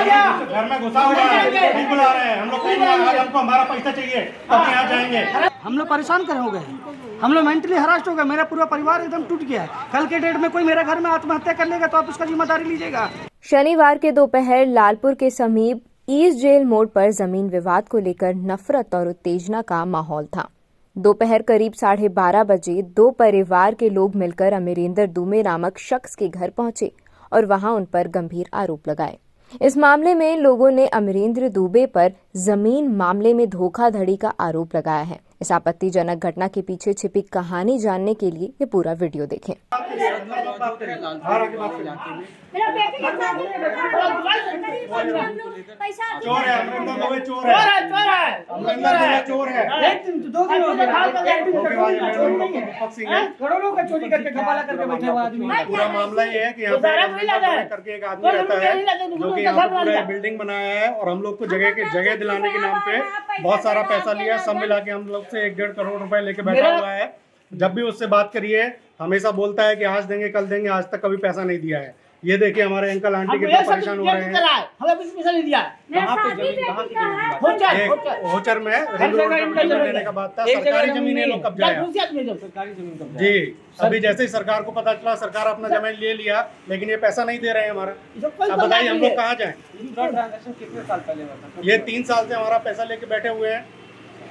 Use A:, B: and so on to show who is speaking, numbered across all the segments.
A: घर में घुसा हुआ है, नहीं बुला रहे हैं हम लोग। आज हमको हमारा पैसा चाहिए तभी यहाँ जाएंगे।
B: हम लोग परेशान कर हो गए, हम लोग मेंटली हरास्ट हो गए, मेरा पूरा परिवार एकदम टूट गया। कल के डेट में कोई मेरे घर में आत्महत्या कर लेगा तो आप उसका जिम्मेदारी लीजिएगा।
C: शनिवार के दोपहर लालपुर के समीप ईस्ट जेल मोड़ पर जमीन विवाद को लेकर नफरत और उत्तेजना का माहौल था। दोपहर करीब 12:30 बजे दो परिवार के लोग मिलकर अमरेंद्र दुबे नामक शख्स के घर पहुंचे और वहां उन पर गंभीर आरोप लगाए। इस मामले में लोगों ने अमरेंद्र दुबे पर जमीन मामले में धोखाधड़ी का आरोप लगाया है। इस आपत्तिजनक घटना के पीछे छिपी कहानी जानने के लिए ये पूरा वीडियो देखें।
A: चोर है अमरेंद्र दुबे, चोर है, अमरेंद्र दुबे चोर है।
B: करोड़ों का चोरी करके घपाला करके बैठे हुआ आदमी।
A: पूरा मामला ये है कि यहाँ पे करके एक आदमी रहता है जो कि यहाँ पे पूरा बिल्डिंग बनाया है और हम लोग को जगह दिलाने के नाम पे बहुत सारा पैसा लिया। सब मिला के हम लोग से 1.5 करोड़ रुपए लेके बैठा हुआ है। जब भी उससे बात करिए हमेशा बोलता है कि आज देंगे कल देंगे, आज तक कभी पैसा नहीं दिया है। ये देखिए हमारे अंकल आंटी कितना परेशान हो रहे हैं।
B: हमें कुछ पैसा नहीं दिया।
A: होचर में रिंग रोड पे जमीन लेने का बात था, सरकारी जमीन ये लोग कब्जा है। जी, अभी जैसे ही सरकार को पता चला सरकार अपना जमीन ले लिया, लेकिन ये पैसा नहीं दे रहे हैं हमारा। अब बताइए हम लोग कहाँ जाएं?
D: कितने साल पहले हुआ था?
A: ये 3 साल से हमारा पैसा लेके बैठे हुए हैं।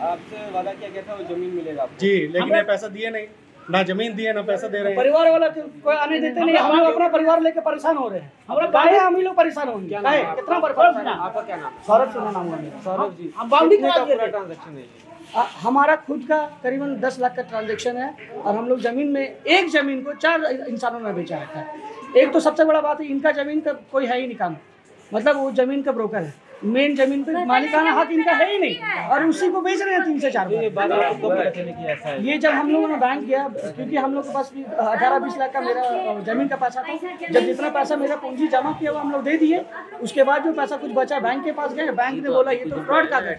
D: आपसे वादा किया गया था वो जमीन मिलेगा आपको।
A: जी, लेकिन ये पैसा दिए नहीं, ना जमीन दिए ना पैसा दे रहे हैं।
B: परिवार वाला कोई आने देते नहीं। हम लोग अपना परिवार लेके परेशान हो रहे हैं। हम ही लोग परेशान होंगे। कितना परेशान?
D: आपका क्या नाम?
B: सौरभ सिन्हा नाम है मेरा।
D: सौरभ जी,
B: हम बाउंड्री
D: कितने
B: करा
D: का
B: दिए
D: पूरा
B: थे।
D: ट्रांजैक्शन है?
B: हमारा खुद का करीबन 10 लाख का ट्रांजैक्शन है और हम लोग जमीन में एक जमीन को 4 इंसानों में बेचा है। एक तो सबसे बड़ा बात है इनका जमीन का कोई है ही नहीं काम, मतलब वो जमीन का ब्रोकर है। मेन जमीन पे मालिकाना हक इनका है ही नहीं और उसी को बेच रहे हैं 3 से 4 बार। ये जब हम लोगों ने बैंक गया, क्योंकि हम लोग के पास भी 18-20 लाख का मेरा जमीन का पैसा था। जब जितना पैसा मेरा पूंजी जमा किया वो हम लोग दे दिए। उसके बाद जो पैसा कुछ बचा बैंक के पास गए, बैंक ने बोला ये तो फ्रॉड का है,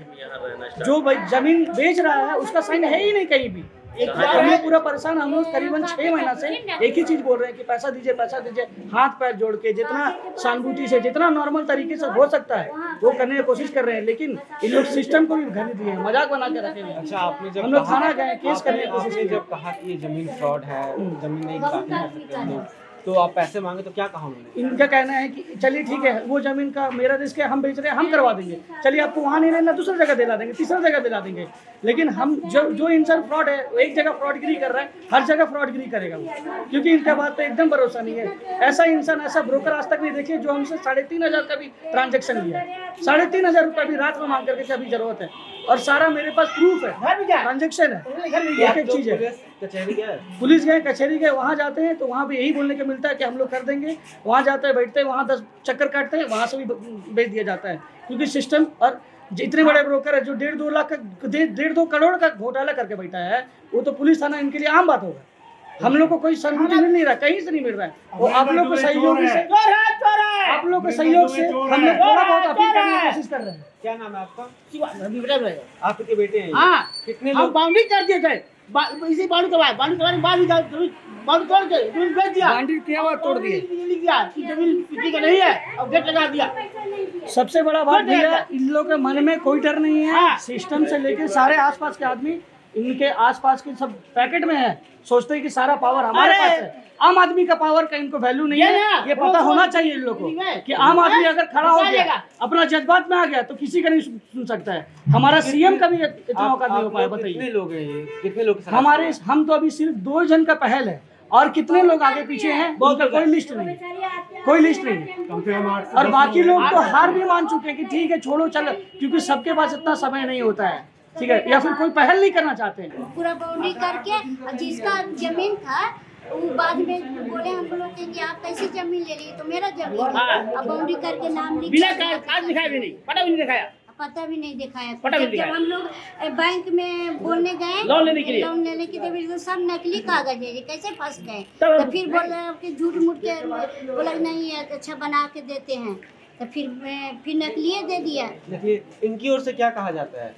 B: जो जमीन बेच रहा है उसका साइन है ही नहीं कहीं भी। हम लोग पूरा परेशान। हम लोग करीबन 6 महीना से एक ही चीज बोल रहे हैं कि पैसा दीजिए, हाथ पैर जोड़ के जितना सहानुभूति से जितना नॉर्मल तरीके से हो सकता है वो करने की कोशिश कर रहे हैं। लेकिन इन लोग सिस्टम को भी घर दिए हैं, मजाक बना के रखे हैं।
D: अच्छा, आपने जब
B: हम लोग थाना गए, केस करने की कोशिश की।
D: जब कहा कि ये जमीन फ्रॉड है, जमीन नहीं दाखिल कर सकते तो आप पैसे मांगे तो क्या कहा उन्होंने?
B: इनका कहना है कि चलिए ठीक है वो जमीन का मेरा रिस्क है, हम बेच रहे हैं, हम करवा देंगे। चलिए आपको वहाँ नहीं रहना, दूसरी जगह दिला देंगे, तीसरी जगह दिला देंगे। लेकिन हम जो इंसान फ्रॉड है वो एक जगह फ्रॉडगिरी कर रहा है, हर जगह फ्रॉडगिरी करेगा वो, क्योंकि इनके बात पे एकदम भरोसा नहीं है। ऐसा इंसान, ऐसा ब्रोकर आज तक नहीं देखे जो हमसे 3,500 का भी ट्रांजेक्शन लिया है। 3,500 रुपये भी रात में मांग करके कभी जरूरत है और सारा मेरे पास प्रूफ है, ट्रांजेक्शन है, एक एक चीज है। पुलिस गए, कचहरी गए, वहाँ जाते हैं तो वहाँ भी यही बोलने को मिलता है कि हम लोग कर देंगे। वहाँ जाते हैं, बैठते हैं, वहाँ 10 चक्कर काटते हैं, वहाँ से भी बेच दिया जाता है। क्योंकि सिस्टम और इतने बड़े ब्रोकर है जो 1.5-2 लाख का 1.5-2 करोड़ का घोटाला करके बैठा है, वो तो पुलिस थाना इनके लिए आम बात होगा। हम लोग को कोई सहानुभूति मिल नहीं रहा, कहीं से नहीं मिल रहा है। वो आप लोग को सहयोग से हम लोग थोड़ा बहुत अपील करने की कोशिश कर रहे हैं।
D: क्या नाम है आपका? आपके बेटे हैं? कितने
B: हम
D: लोग?
B: बाउंड्री कर दिए थे, इसी बाउंड्री करवाए, बाउंड्री करवाने के बाद भी बाउंड्री तोड़ के जमीन बेच दिया। बाउंड्री किया हुआ तोड़ दिए, लिख दिया कि जमीन किसी का नहीं है और गेट लगा दिया। सबसे बड़ा बात भैया, इन लोगों के मन में कोई डर नहीं है। सिस्टम से लेकर सारे आसपास के आदमी इनके आसपास के सब पैकेट में है, सोचते हैं कि सारा पावर हमारे पास है। आम आदमी का पावर का इनको वैल्यू नहीं है, ये पता होना चाहिए इन लोगों को कि आम आदमी अगर खड़ा हो गया, अपना जज्बात में आ गया तो किसी का नहीं सुन सकता है। हमारा सीएम का भी इतना औकात नहीं हो पाया। बताइए
D: कितने लोग हैं ये? कितने लोग?
B: हमारे हम तो अभी सिर्फ 2 जन का पहल है और कितने लोग आगे पीछे हैं उनका कोई लिस्ट नहीं, कोई लिस्ट नहीं। और बाकी लोग तो हार भी मान चुके हैं कि ठीक है छोड़ो चलो, क्योंकि सबके पास इतना समय नहीं होता है, ठीक है, या फिर कोई पहल नहीं करना चाहते हैं।
E: पूरा बाउंड्री करके जिसका जमीन था वो बाद में बोले हम लोग कि आप कैसे जमीन ले ली, तो मेरा जमीन है। अब बाउंड्री करके नाम लिख
B: बिना कार्ड दिखाया भी नहीं, पता भी नहीं दिखाया,
E: पता भी नहीं दिखाया।
B: पता भी नहीं
E: जब हम लोग बैंक में बोलने गए
B: लोन लेने के लिए,
E: तो सब नकली कागज है, कैसे फंस गए। तो फिर बोल रहे कि झूठ मूठ के बोला नहीं अच्छा बना के देते हैं, तो फिर नकली दे दिया।
D: देखिए इनकी ओर से क्या कहा जाता है?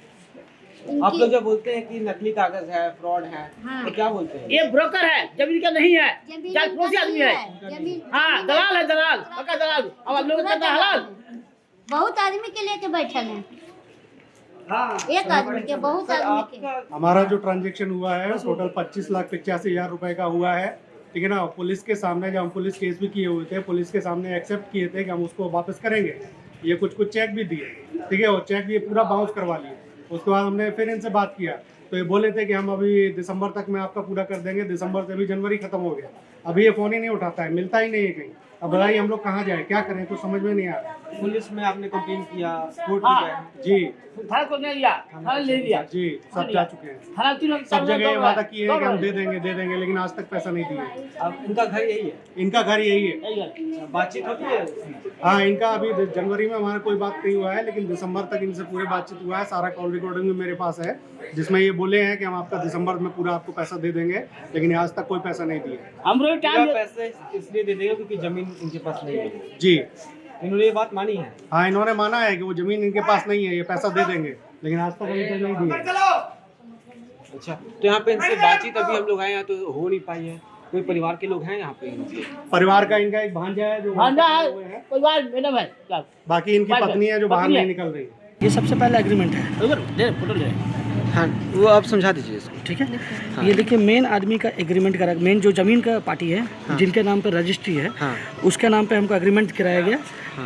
D: आप लोग जब बोलते हैं कि नकली कागज है, फ्रॉड है, तो क्या बोलते हैं?
B: ये ब्रोकर है, जमीन का नहीं है,
E: जमीन
B: आदमी है। हाँ, दलाल है, दलाल, पक्का दलाल। अब आप लोग कहते हैं हलाल,
E: बहुत आदमी के लेके बैठल हैं, एक आदमी के बहुत आदमी के।
A: हमारा जो ट्रांजेक्शन हुआ है टोटल 25,85,000 रुपए का हुआ है, ठीक है ना। पुलिस के सामने जब हम पुलिस केस भी किए हुए थे, पुलिस के सामने एक्सेप्ट किए थे कि हम उसको वापस करेंगे। ये कुछ चेक भी दिए, ठीक है, और चेक भी पूरा बाउंस करवा लिए। उसके बाद हमने फिर इनसे बात किया तो ये बोले थे कि हम अभी दिसंबर तक में आपका पूरा कर देंगे। दिसंबर से अभी जनवरी खत्म हो गया, अभी ये फ़ोन ही नहीं उठाता है, मिलता ही नहीं है कहीं। अब बताइए हम लोग कहाँ जाए, क्या करें, कुछ समझ में नहीं आ रहा।
D: पुलिस में आपने कंप्लेन किया, कोर्ट में गए?
A: जी
B: थाना को नहीं लिया, थाना ले लिया
A: जी, सब जा चुके हैं,
B: थाना तीनों
A: सब जगह ये वादा किए हैं कि हम दे देंगे, लेकिन आज तक पैसा नहीं दिए।
D: अब इनका घर यही है,
A: इनका घर यही है।
D: बातचीत होती है?
A: हाँ, इनका अभी जनवरी में हमारा कोई बात नहीं हुआ है, लेकिन दिसंबर तक इनसे पूरे बातचीत हुआ है। सारा कॉल रिकॉर्डिंग भी मेरे पास है, जिसमें ये बोले हैं कि हम आपका दिसंबर में पूरा आपको पैसा दे देंगे, लेकिन आज तक कोई पैसा नहीं दिया।
B: हम लोग
D: पूरा पैसे इसलिए दे देंगे क्योंकि जमीन इनके पास नहीं है।
A: जी
D: इन्होंने ये बात मानी है?
A: हाँ, इन्होंने माना है कि वो जमीन इनके पास नहीं है, ये पैसा दे देंगे, लेकिन आज तक अभी तक नहीं दिया।
D: अच्छा, तो यहाँ पे इनसे बातचीत अभी हम लोग आए हैं तो हो नहीं पाई है। कोई परिवार के लोग हैं यहाँ पे?
A: परिवार का इनका एक भांजा है जो
B: परिवार मैडम है,
A: बाकी इनकी पत्नी है जो बाहर नहीं निकल रही।
B: ये सबसे पहला एग्रीमेंट है, फोटो ले।
D: हाँ, वो आप समझा दीजिए इसको।
B: ठीक है, ये देखिए मेन आदमी का एग्रीमेंट करा, मेन जो जमीन का पार्टी है, जिनके नाम पे रजिस्ट्री है, उसके नाम पे हमको एग्रीमेंट कराया गया।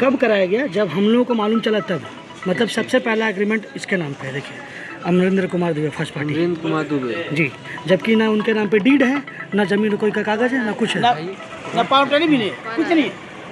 B: कब कराया गया? जब हम लोगों को मालूम चला तब, मतलब सबसे पहला एग्रीमेंट इसके नाम पे है। देखिए अमरेंद्र कुमार दुबे, फर्स्ट पार्टी
D: अमरेंद्र कुमार दुबे
B: जी, जबकि ना उनके नाम पे डीड है, ना जमीन कोई का कागज है, ना कुछ है, ना पावरटी भी नहीं, कुछ नहीं।